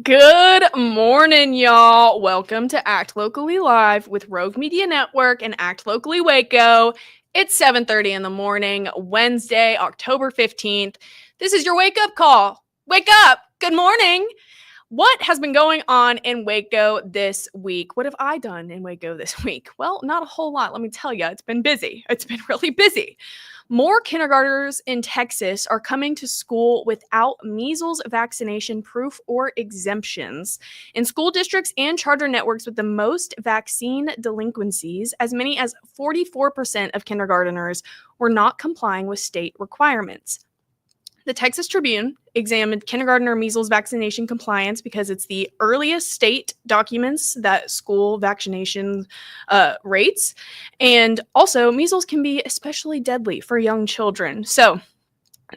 Good morning, y'all. Welcome to Act Locally Live with Rogue Media Network and Act Locally Waco. It's 7:30 in the morning, Wednesday, October 15th. This is your wake-up call. Wake up! Good morning! What has been going on in Waco this week? What have I done in Waco this week? Well, not a whole lot. Let me tell you, it's been busy. It's been really busy. More kindergartners in Texas are coming to school without measles vaccination proof or exemptions. In school districts and charter networks with the most vaccine delinquencies, as many as 44% of kindergarteners were not complying with state requirements. The Texas Tribune examined kindergartner measles vaccination compliance because it's the earliest state documents that school vaccination rates. And also, measles can be especially deadly for young children. So,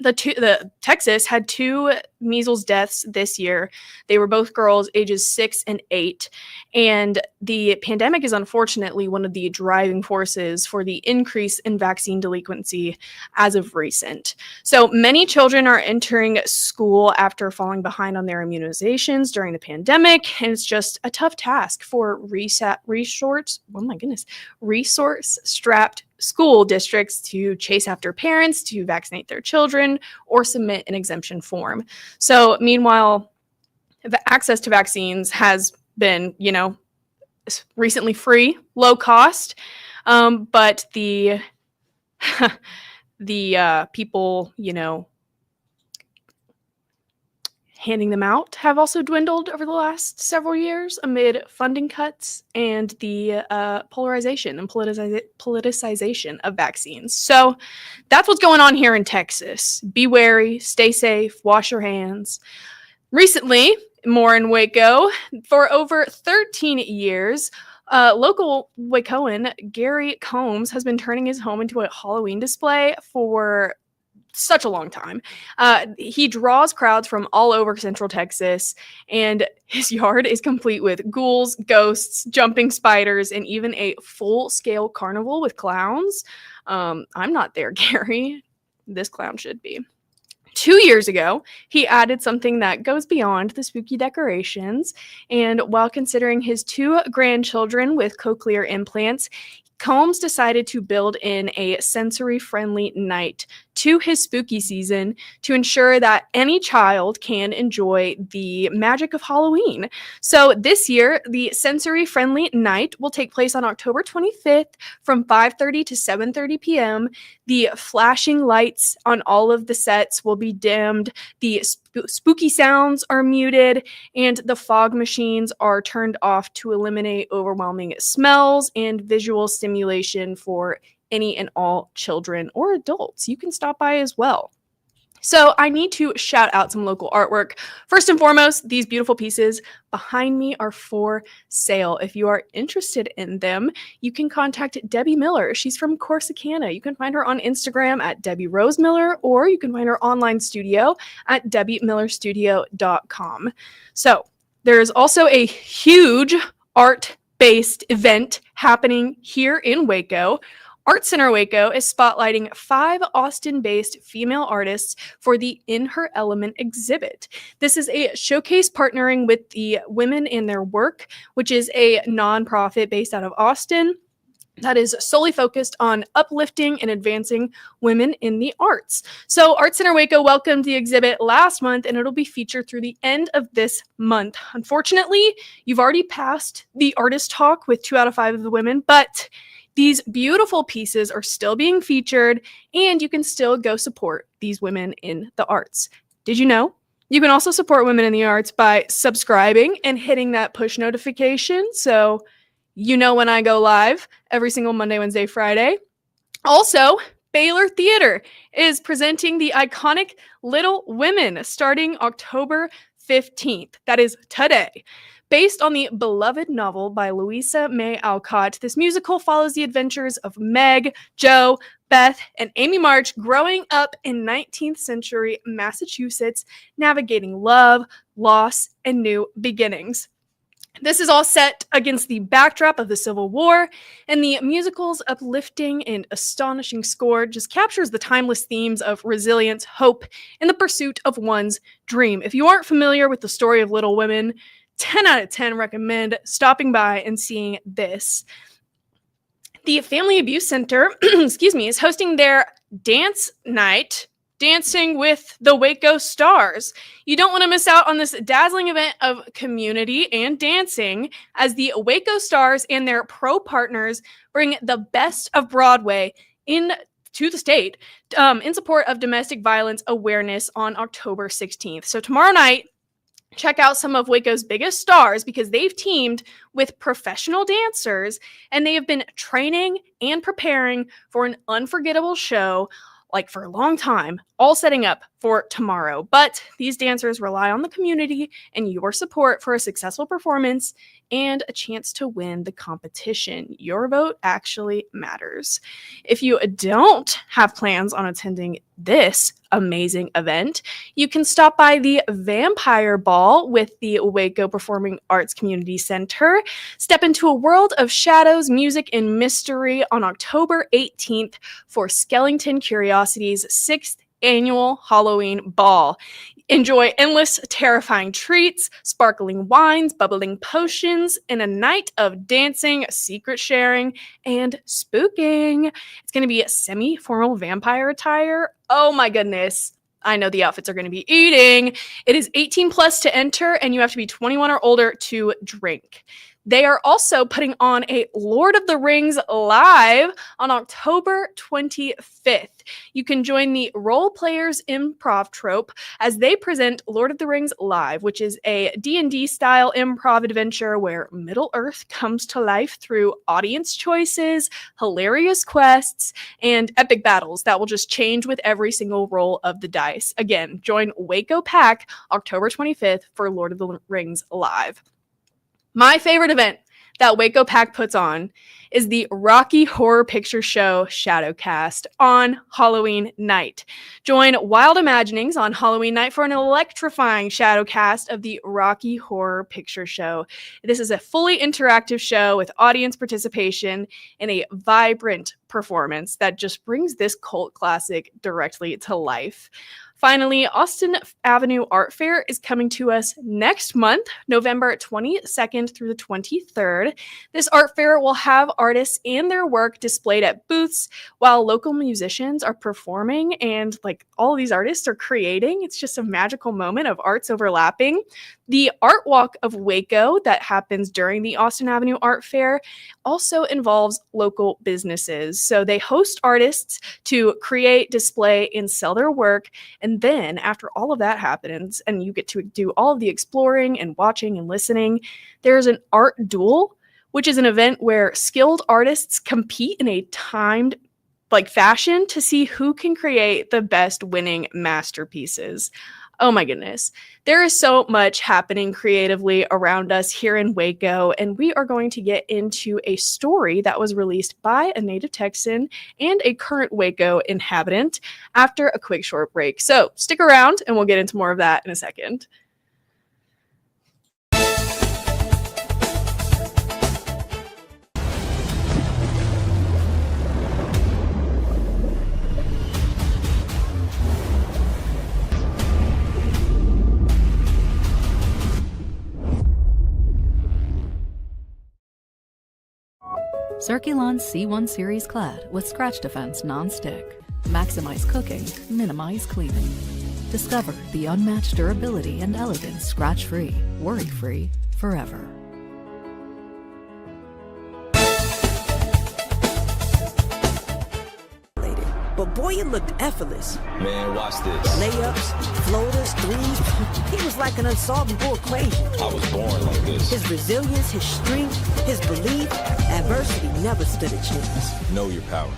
the Texas had two measles deaths this year. They were both girls, ages 6 and 8. And the pandemic is unfortunately one of the driving forces for the increase in vaccine delinquency as of recent. So many children are entering school after falling behind on their immunizations during the pandemic. And it's just a tough task for resource-strapped school districts to chase after parents to vaccinate their children or submit an exemption form. So meanwhile, the access to vaccines has been, recently free, low cost, but the people, handing them out have also dwindled over the last several years amid funding cuts and the polarization and politicization of vaccines. So that's what's going on here in Texas. Be wary, stay safe, wash your hands. Recently, more in Waco, for over 13 years, local Wacoan Gary Combs has been turning his home into a Halloween display for such a long time. He draws crowds from all over Central Texas, and his yard is complete with ghouls, ghosts, jumping spiders, and even a full-scale carnival with clowns. I'm not there, Gary. This clown should be. 2 years ago, he added something that goes beyond the spooky decorations, and while considering his 2 grandchildren with cochlear implants, Combs decided to build in a sensory-friendly night to his spooky season to ensure that any child can enjoy the magic of Halloween. So this year, the sensory-friendly night will take place on October 25th from 5:30 to 7:30 p.m. The flashing lights on all of the sets will be dimmed, the spooky sounds are muted, and the fog machines are turned off to eliminate overwhelming smells and visual stimulation for any and all children or adults. You can stop by as well. So I need to shout out some local artwork. First and foremost, these beautiful pieces behind me are for sale. If you are interested in them, you can contact Debbie Miller. She's from Corsicana. You can find her on Instagram at Debbie Rose Miller, or you can find her online studio at debbiemillerstudio.com. So there's also a huge art-based event happening here in Waco. Art Center Waco is spotlighting 5 Austin-based female artists for the In Her Element exhibit. This is a showcase partnering with the Women in Their Work, which is a nonprofit based out of Austin that is solely focused on uplifting and advancing women in the arts. So Art Center Waco welcomed the exhibit last month, and it'll be featured through the end of this month. Unfortunately, you've already passed the artist talk with 2 out of 5 of the women, but these beautiful pieces are still being featured, and you can still go support these women in the arts. Did you know? You can also support women in the arts by subscribing and hitting that push notification so you know when I go live every single Monday, Wednesday, Friday. Also, Baylor Theater is presenting the iconic Little Women starting October 15th. That is today. Based on the beloved novel by Louisa May Alcott, this musical follows the adventures of Meg, Jo, Beth, and Amy March growing up in 19th century Massachusetts, navigating love, loss, and new beginnings. This is all set against the backdrop of the Civil War, and the musical's uplifting and astonishing score just captures the timeless themes of resilience, hope, and the pursuit of one's dream. If you aren't familiar with the story of Little Women, 10 out of 10 recommend stopping by and seeing this. The Family Abuse Center, is hosting their dance night, Dancing with the Waco Stars. You don't want to miss out on this dazzling event of community and dancing as the Waco Stars and their pro partners bring the best of Broadway to the state in support of domestic violence awareness on October 16th. So tomorrow night, check out some of Waco's biggest stars because they've teamed with professional dancers and they have been training and preparing for an unforgettable show for a long time, all setting up for tomorrow. But these dancers rely on the community and your support for a successful performance and a chance to win the competition. Your vote actually matters. If you don't have plans on attending this amazing event, you can stop by the Vampire Ball with the Waco Performing Arts Community Center. Step into a world of shadows, music, and mystery on October 18th for Skellington Curiosity's 6th annual Halloween Ball. Enjoy endless, terrifying treats, sparkling wines, bubbling potions, and a night of dancing, secret sharing, and spooking. It's going to be a semi-formal vampire attire. Oh my goodness. I know the outfits are going to be eating. It is 18 plus to enter, and you have to be 21 or older to drink. They are also putting on a Lord of the Rings live on October 25th. You can join the Role Players Improv Trope as they present Lord of the Rings Live, which is a D&D style improv adventure where Middle-earth comes to life through audience choices, hilarious quests, and epic battles that will just change with every single roll of the dice. Again, join Waco Pack October 25th for Lord of the Rings Live. My favorite event that Waco Pack puts on is the Rocky Horror Picture Show Shadowcast on Halloween night. Join Wild Imaginings on Halloween night for an electrifying shadowcast of the Rocky Horror Picture Show. This is a fully interactive show with audience participation and a vibrant performance that just brings this cult classic directly to life. Finally, Austin Avenue Art Fair is coming to us next month, November 22nd through the 23rd. This art fair will have artists and their work displayed at booths while local musicians are performing and all of these artists are creating. It's just a magical moment of arts overlapping. The Art Walk of Waco that happens during the Austin Avenue Art Fair also involves local businesses. So they host artists to create, display, and sell their work. And then after all of that happens and you get to do all of the exploring and watching and listening, there's an art duel, which is an event where skilled artists compete in a timed fashion to see who can create the best winning masterpieces. Oh my goodness. There is so much happening creatively around us here in Waco, and we are going to get into a story that was released by a native Texan and a current Waco inhabitant after a quick short break. So stick around and we'll get into more of that in a second. Circulon C1 Series Clad with Scratch Defense Non-Stick. Maximize cooking, minimize cleaning. Discover the unmatched durability and elegance scratch-free, worry-free, forever. But boy, it looked effortless. Man, watch this. Layups, floaters, threes. He was like an unsolvable equation. I was born like this. His resilience, his strength, his belief, adversity never stood a chance. Know your power.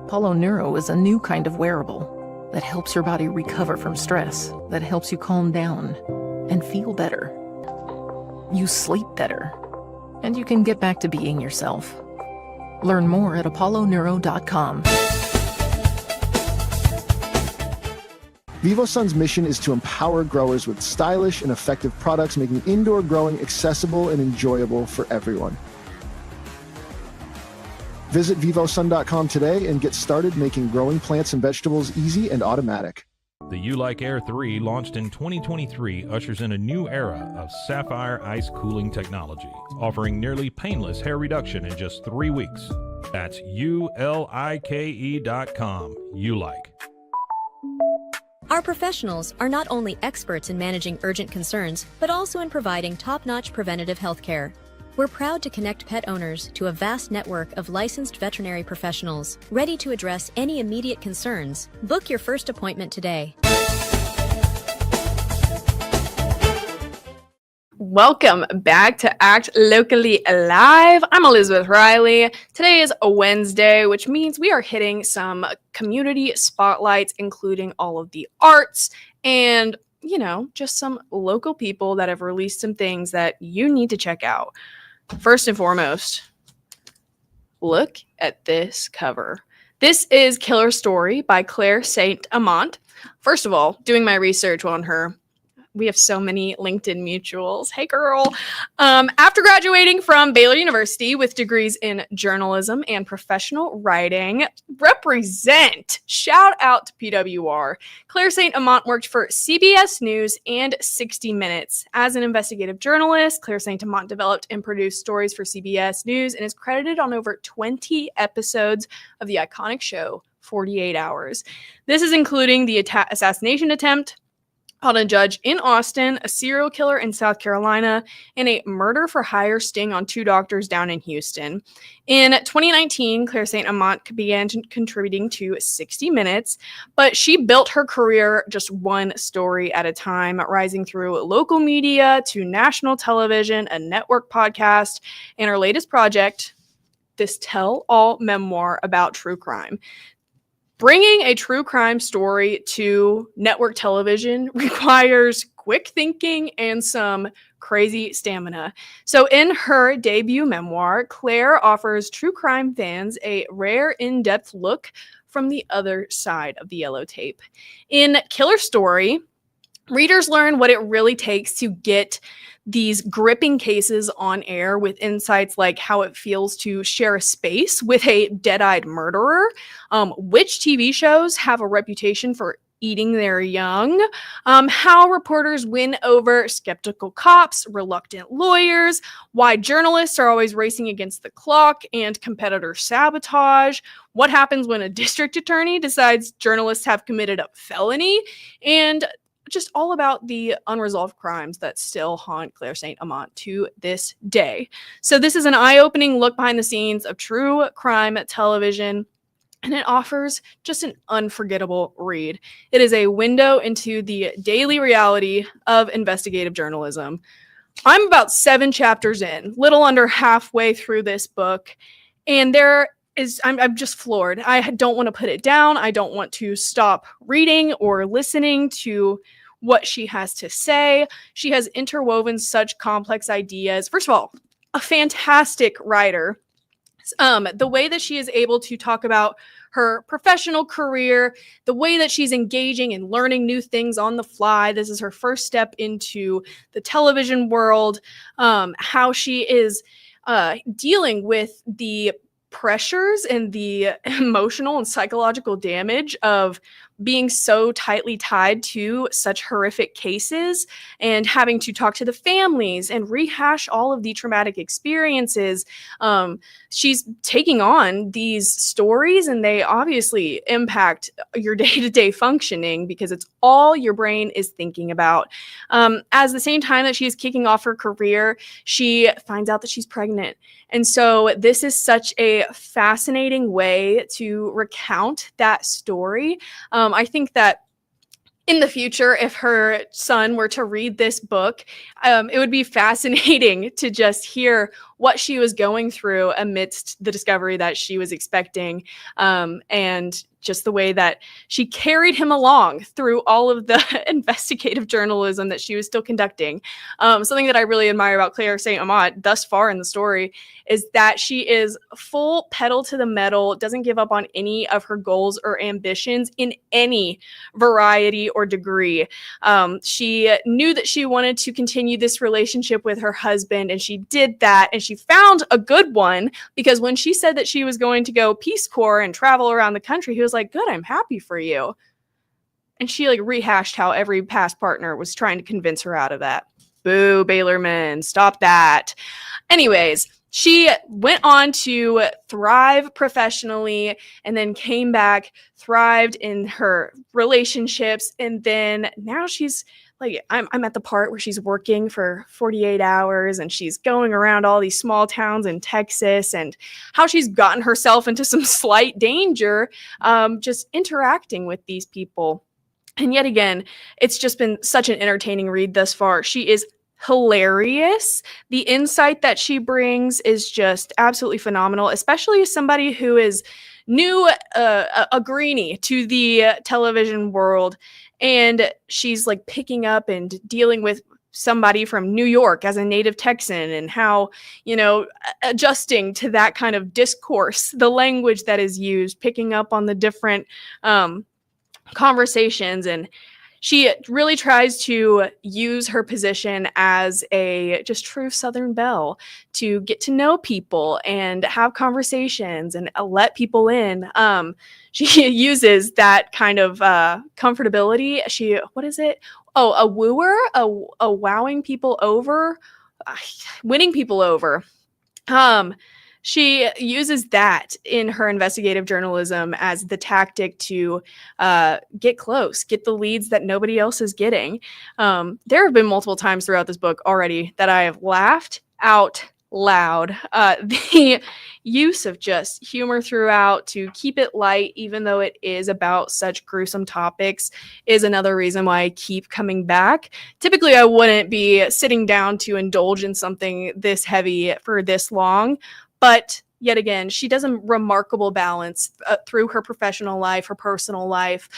Polo Neuro is a new kind of wearable that helps your body recover from stress, that helps you calm down and feel better. You sleep better, and you can get back to being yourself. Learn more at apolloneuro.com. VivoSun's mission is to empower growers with stylish and effective products, making indoor growing accessible and enjoyable for everyone. Visit vivosun.com today and get started making growing plants and vegetables easy and automatic. The U-Like Air 3, launched in 2023, ushers in a new era of sapphire ice cooling technology, offering nearly painless hair reduction in just 3 weeks. That's ULIKE.com. U-Like. Our professionals are not only experts in managing urgent concerns, but also in providing top-notch preventative health care. We're proud to connect pet owners to a vast network of licensed veterinary professionals, ready to address any immediate concerns. Book your first appointment today. Welcome back to Act Locally Alive. I'm Elizabeth Riley. Today is a Wednesday, which means we are hitting some community spotlights, including all of the arts and, just some local people that have released some things that you need to check out. First and foremost, look at this cover. This is Killer Story by Claire Saint Amant. First of all, doing my research on her, we have so many LinkedIn mutuals. Hey, girl. After graduating from Baylor University with degrees in journalism and professional writing, shout out to PWR. Claire Saint Amant worked for CBS News and 60 Minutes. As an investigative journalist, Claire Saint Amant developed and produced stories for CBS News and is credited on over 20 episodes of the iconic show 48 Hours. This is including the assassination attempt on a judge in Austin, a serial killer in South Carolina, and a murder for hire sting on 2 doctors down in Houston. In 2019, Claire Saint Amant began contributing to 60 Minutes, but she built her career just one story at a time, rising through local media to national television, a network podcast, and her latest project, this tell-all memoir about true crime. Bringing a true crime story to network television requires quick thinking and some crazy stamina. So in her debut memoir, Claire offers true crime fans a rare, in-depth look from the other side of the yellow tape. In Killer Story, readers learn what it really takes to get these gripping cases on air, with insights like how it feels to share a space with a dead-eyed murderer, which TV shows have a reputation for eating their young, how reporters win over skeptical cops, reluctant lawyers, why journalists are always racing against the clock and competitor sabotage, what happens when a district attorney decides journalists have committed a felony, and just all about the unresolved crimes that still haunt Claire Saint Amant to this day. So this is an eye-opening look behind the scenes of true crime television, and it offers just an unforgettable read. It is a window into the daily reality of investigative journalism. I'm about 7 chapters in, little under halfway through this book, and I'm just floored. I don't want to put it down. I don't want to stop reading or listening to what she has to say. She has interwoven such complex ideas. First of all, a fantastic writer. The way that she is able to talk about her professional career, the way that she's engaging and learning new things on the fly. This is her first step into the television world. How she is dealing with the pressures and the emotional and psychological damage of being so tightly tied to such horrific cases and having to talk to the families and rehash all of the traumatic experiences. She's taking on these stories, and they obviously impact your day-to-day functioning because it's all your brain is thinking about. As the same time that she's kicking off her career, she finds out that she's pregnant. And so this is such a fascinating way to recount that story. I think that in the future, if her son were to read this book, it would be fascinating to just hear what she was going through amidst the discovery that she was expecting. And just the way that she carried him along through all of the investigative journalism that she was still conducting. Something that I really admire about Claire Saint Amant thus far in the story is that she is full pedal to the metal, doesn't give up on any of her goals or ambitions in any variety or degree. She knew that she wanted to continue this relationship with her husband, and she did that, and she found a good one, because when she said that she was going to go Peace Corps and travel around the country, he was like, good, I'm happy for you. And she like rehashed how every past partner was trying to convince her out of that. Boo, Baylorman, stop that. Anyways, she went on to thrive professionally, and then came back, thrived in her relationships, and then now she's like, I'm at the part where she's working for 48 hours and she's going around all these small towns in Texas, and how she's gotten herself into some slight danger just interacting with these people. And yet again, it's just been such an entertaining read thus far. She is hilarious. The insight that she brings is just absolutely phenomenal, especially as somebody who is new, a greenie to the television world. And she's like picking up and dealing with somebody from New York as a native Texan, and how, you know, adjusting to that kind of discourse, the language that is used, picking up on the different conversations. And she really tries to use her position as a just true Southern belle to get to know people and have conversations and let people in. She uses that kind of comfortability. What is it? Oh, a wooer, a wowing people over, winning people over. She uses that in her investigative journalism as the tactic to get close, get the leads that nobody else is getting. There have been multiple times throughout this book already that I have laughed out loud. The use of just humor throughout to keep it light, even though it is about such gruesome topics, is another reason why I keep coming back. Typically, I wouldn't be sitting down to indulge in something this heavy for this long. But yet again, she does a remarkable balance through her professional life, her personal life,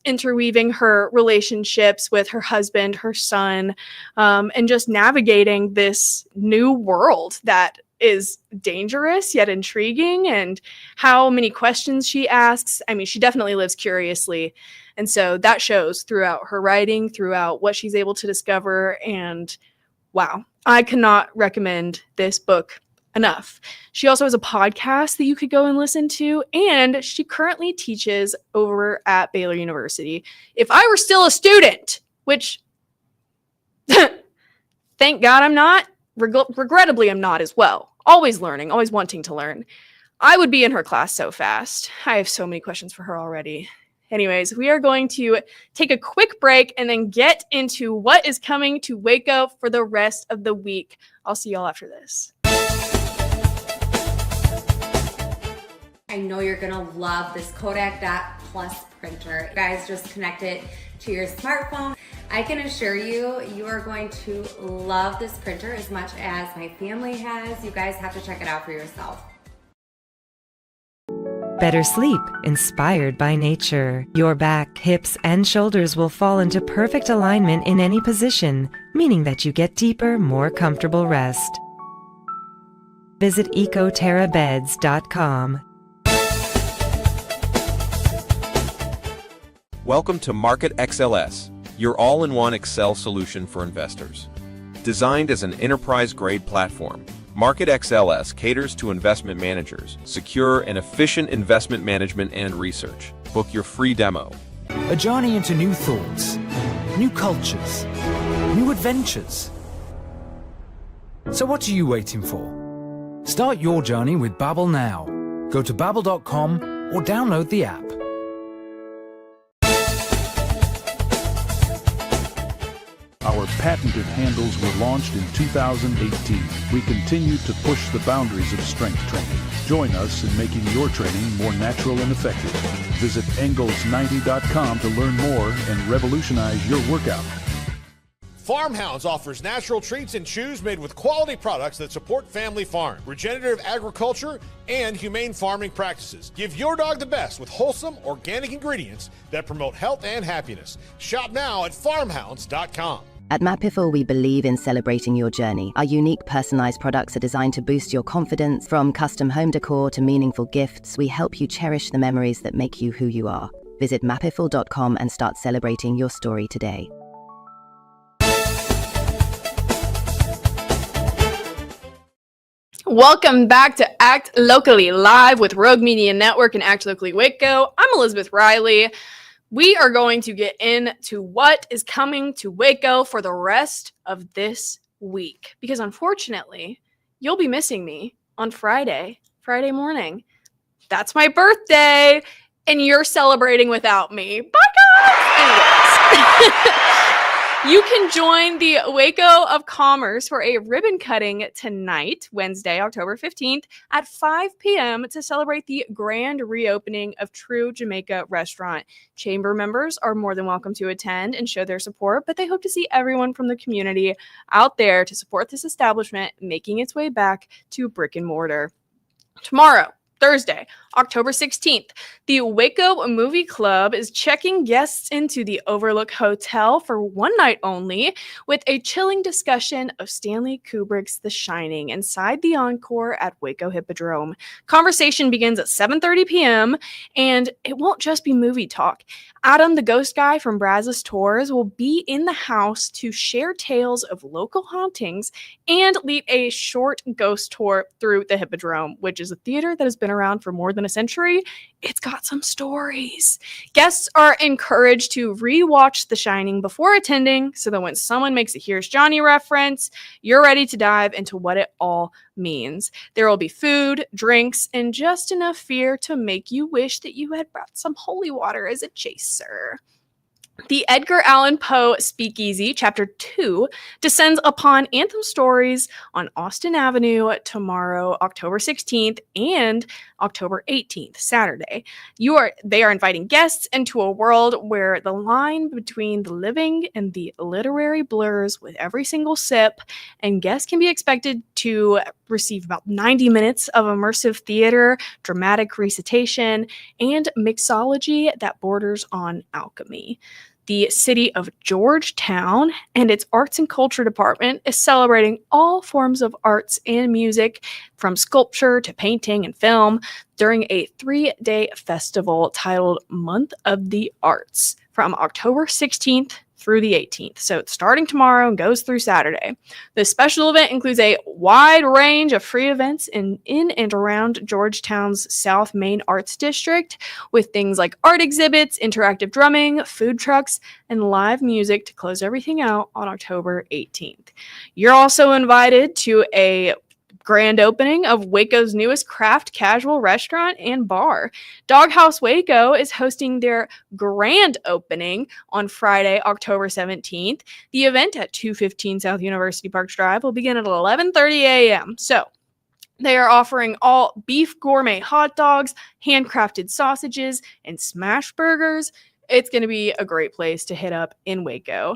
interweaving her relationships with her husband, her son, and just navigating this new world that is dangerous yet intriguing, and how many questions she asks. I mean, she definitely lives curiously. And so that shows throughout her writing, throughout what she's able to discover. And wow, I cannot recommend this book enough. She also has a podcast that you could go and listen to, and she currently teaches over at Baylor University. If I were still a student, which thank God I'm not, regrettably I'm not as well, always learning, always wanting to learn, I would be in her class so fast. I have so many questions for her already. Anyways, we are going to take a quick break and then get into what is coming to Waco for the rest of the week. I'll see y'all after this. I know you're gonna love this Kodak Dot Plus printer. You guys just connect it to your smartphone. I can assure you, you are going to love this printer as much as my family has. You guys have to check it out for yourself. Better sleep, inspired by nature. Your back, hips, and shoulders will fall into perfect alignment in any position, meaning that you get deeper, more comfortable rest. Visit ecoterrabeds.com. Welcome to Market XLS, your all-in-one Excel solution for investors. Designed as an enterprise-grade platform, Market XLS caters to investment managers, secure and efficient investment management and research. Book your free demo. A journey into new thoughts, new cultures, new adventures. So what are you waiting for? Start your journey with Babbel now. Go to babbel.com or download the app. Our patented handles were launched in 2018. We continue to push the boundaries of strength training. Join us in making your training more natural and effective. Visit Engels90.com to learn more and revolutionize your workout. Farmhounds offers natural treats and chews made with quality products that support family farm, regenerative agriculture, and humane farming practices. Give your dog the best with wholesome, organic ingredients that promote health and happiness. Shop now at farmhounds.com. At Mapiful, we believe in celebrating your journey. Our unique, personalized products are designed to boost your confidence. From custom home decor to meaningful gifts, we help you cherish the memories that make you who you are. Visit mapiful.com and start celebrating your story today. Welcome back to Act Locally, live with Rogue Media Network and Act Locally Waco. I'm Elizabeth Riley. We are going to get into what is coming to Waco for the rest of this week. Because unfortunately, you'll be missing me on Friday morning. That's my birthday, and you're celebrating without me. Bye, guys! Anyways. You can join the Waco of Commerce for a ribbon cutting tonight, Wednesday, October 15th at 5 p.m. to celebrate the grand reopening of True Jamaica Restaurant. Chamber members are more than welcome to attend and show their support, but they hope to see everyone from the community out there to support this establishment making its way back to brick and mortar. Tomorrow, Thursday, October 16th, the Waco Movie Club is checking guests into the Overlook Hotel for one night only with a chilling discussion of Stanley Kubrick's The Shining inside the Encore at Waco Hippodrome. Conversation begins at 7:30 p.m. and it won't just be movie talk. Adam, the ghost guy from Brazos Tours, will be in the house to share tales of local hauntings and lead a short ghost tour through the Hippodrome, which is a theater that has been around for more than a century. It's got some stories. Guests are encouraged to rewatch The Shining before attending so that when someone makes a Here's Johnny reference, you're ready to dive into what it all means. There will be food, drinks, and just enough fear to make you wish that you had brought some holy water as a chaser. The Edgar Allan Poe Speakeasy, Chapter 2, descends upon Anthem Stories on Austin Avenue tomorrow, October 16th, and October 18th, Saturday. They are inviting guests into a world where the line between the living and the literary blurs with every single sip, and guests can be expected to receive about 90 minutes of immersive theater, dramatic recitation, and mixology that borders on alchemy. The city of Georgetown and its arts and culture department is celebrating all forms of arts and music, from sculpture to painting and film, during a 3-day festival titled Month of the Arts from October 16th through the 18th. So it's starting tomorrow and goes through Saturday. This special event includes a wide range of free events in and around Georgetown's South Main Arts District, with things like art exhibits, interactive drumming, food trucks, and live music to close everything out on October 18th. You're also invited to a grand opening of Waco's newest craft casual restaurant and bar. Doghouse Waco is hosting their grand opening on Friday, October 17th. The event at 215 South University Parks Drive will begin at 11:30 a.m. So they are offering all beef gourmet hot dogs, handcrafted sausages, and smash burgers. It's going to be a great place to hit up in Waco.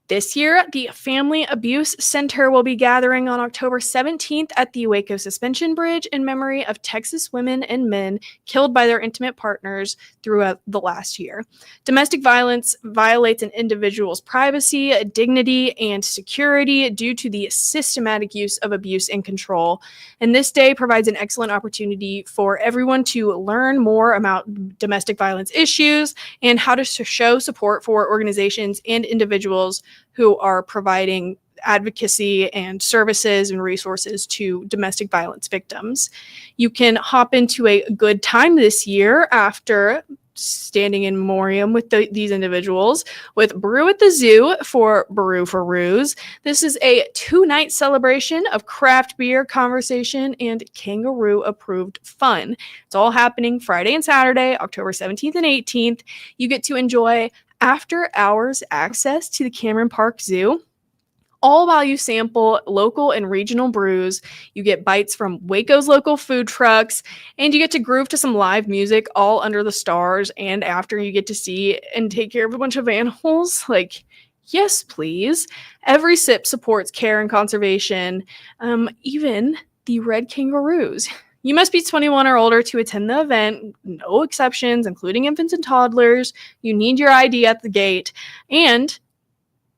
This year, the Family Abuse Center will be gathering on October 17th at the Waco Suspension Bridge in memory of Texas women and men killed by their intimate partners throughout the last year. Domestic violence violates an individual's privacy, dignity, and security due to the systematic use of abuse and control. And this day provides an excellent opportunity for everyone to learn more about domestic violence issues and how to show support for organizations and individuals who are providing advocacy and services and resources to domestic violence victims. You can hop into a good time this year after standing in memoriam with these individuals with Brew at the Zoo for Brew for Ruse. This is a 2-night celebration of craft beer, conversation, and kangaroo-approved fun. It's all happening Friday and Saturday, October 17th and 18th. You get to enjoy after-hours access to the Cameron Park Zoo, all while you sample local and regional brews. You get bites from Waco's local food trucks, and you get to groove to some live music all under the stars. And after, you get to see and take care of a bunch of animals. Like, Yes, please. Every sip supports care and conservation, even the red kangaroos. You must be 21 or older to attend the event, no exceptions, including infants and toddlers. You need your ID at the gate. And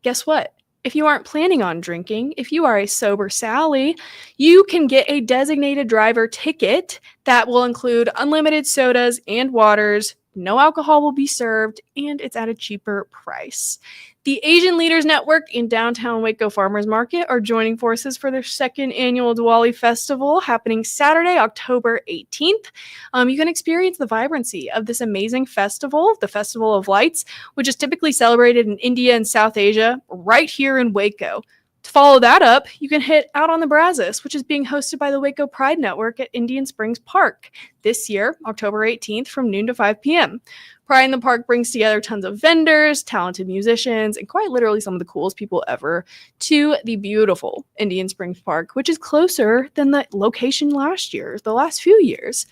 guess what? If you aren't planning on drinking, if you are a sober Sally, you can get a designated driver ticket that will include unlimited sodas and waters. No alcohol will be served, and it's at a cheaper price. The Asian Leaders Network in downtown Waco Farmers Market are joining forces for their second annual Diwali Festival happening Saturday, October 18th. You can experience the vibrancy of this amazing festival, the Festival of Lights, which is typically celebrated in India and South Asia, right here in Waco. To follow that up, you can hit Out on the Brazos, which is being hosted by the Waco Pride Network at Indian Springs Park this year, October 18th, from noon to 5 p.m. Pride in the Park brings together tons of vendors, talented musicians, and quite literally some of the coolest people ever to the beautiful Indian Springs Park, which is closer than the location the last few years.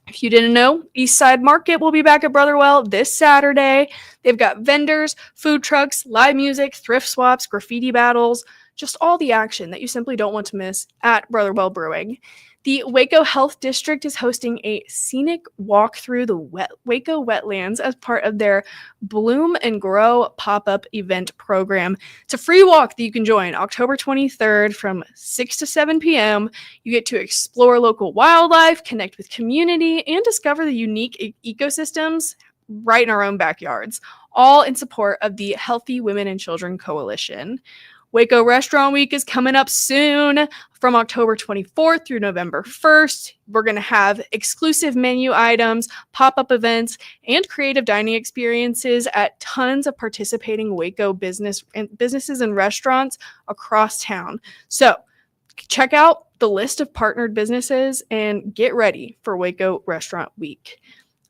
If you didn't know, Eastside Market will be back at Brotherwell this Saturday. They've got vendors, food trucks, live music, thrift swaps, graffiti battles, just all the action that you simply don't want to miss at Brotherwell Brewing. The Waco Health District is hosting a scenic walk through the Waco wetlands as part of their Bloom and Grow pop-up event program. It's a free walk that you can join October 23rd from 6 to 7 p.m. You get to explore local wildlife, connect with community, and discover the unique ecosystems right in our own backyards, all in support of the Healthy Women and Children Coalition. Waco Restaurant Week is coming up soon from October 24th through November 1st. We're going to have exclusive menu items, pop-up events, and creative dining experiences at tons of participating Waco businesses and restaurants across town. So check out the list of partnered businesses and get ready for Waco Restaurant Week.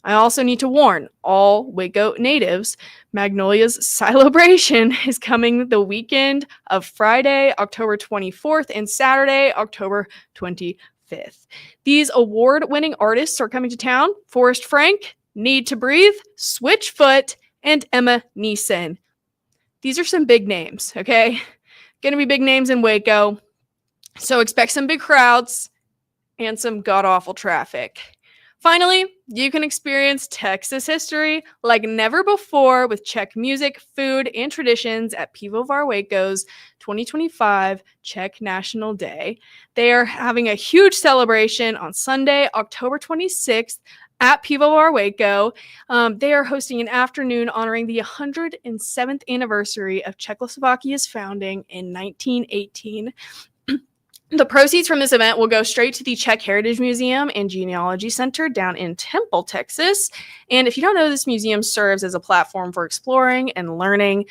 I also need to warn all Waco natives, Magnolia's Celebration is coming the weekend of Friday, October 24th and Saturday, October 25th. These award-winning artists are coming to town: Forrest Frank, Need to Breathe, Switchfoot, and Emma Neeson. These are some big names, okay? Gonna be big names in Waco, so expect some big crowds and some god-awful traffic. Finally, you can experience Texas history like never before with Czech music, food, and traditions at Pivovar Waco's 2025 Czech National Day. They are having a huge celebration on Sunday, October 26th at Pivovar Waco. They are hosting an afternoon honoring the 107th anniversary of Czechoslovakia's founding in 1918. The proceeds from this event will go straight to the Czech Heritage Museum and Genealogy Center down in Temple, Texas. And if you don't know, this museum serves as a platform for exploring and learning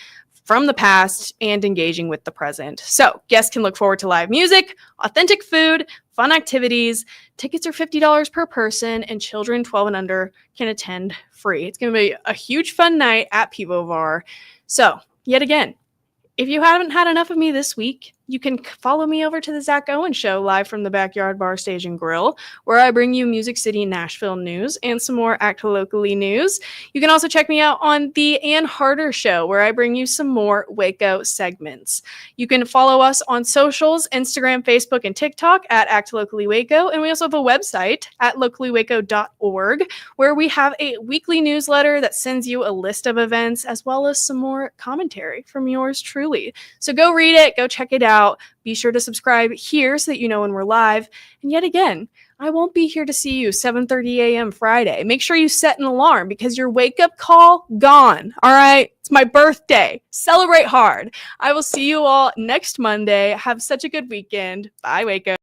from the past and engaging with the present. So guests can look forward to live music, authentic food, fun activities. Tickets are $50 per person, and children 12 and under can attend free. It's going to be a huge fun night at Pivovar. So yet again, if you haven't had enough of me this week, you can follow me over to the Zach Owen Show live from the Backyard Bar Stage and Grill, where I bring you Music City Nashville news and some more Act Locally news. You can also check me out on the Ann Harder Show, where I bring you some more Waco segments. You can follow us on socials, Instagram, Facebook, and TikTok at Act Locally Waco. And we also have a website at locallywaco.org, where we have a weekly newsletter that sends you a list of events as well as some more commentary from yours truly. So go read it, go check it out. Be sure to subscribe here so that you know when we're live. And yet again, I won't be here to see you 7:30 a.m. Friday. Make sure you set an alarm because your wake-up call gone. All right? It's my birthday. Celebrate hard. I will see you all next Monday. Have such a good weekend. Bye, Waco.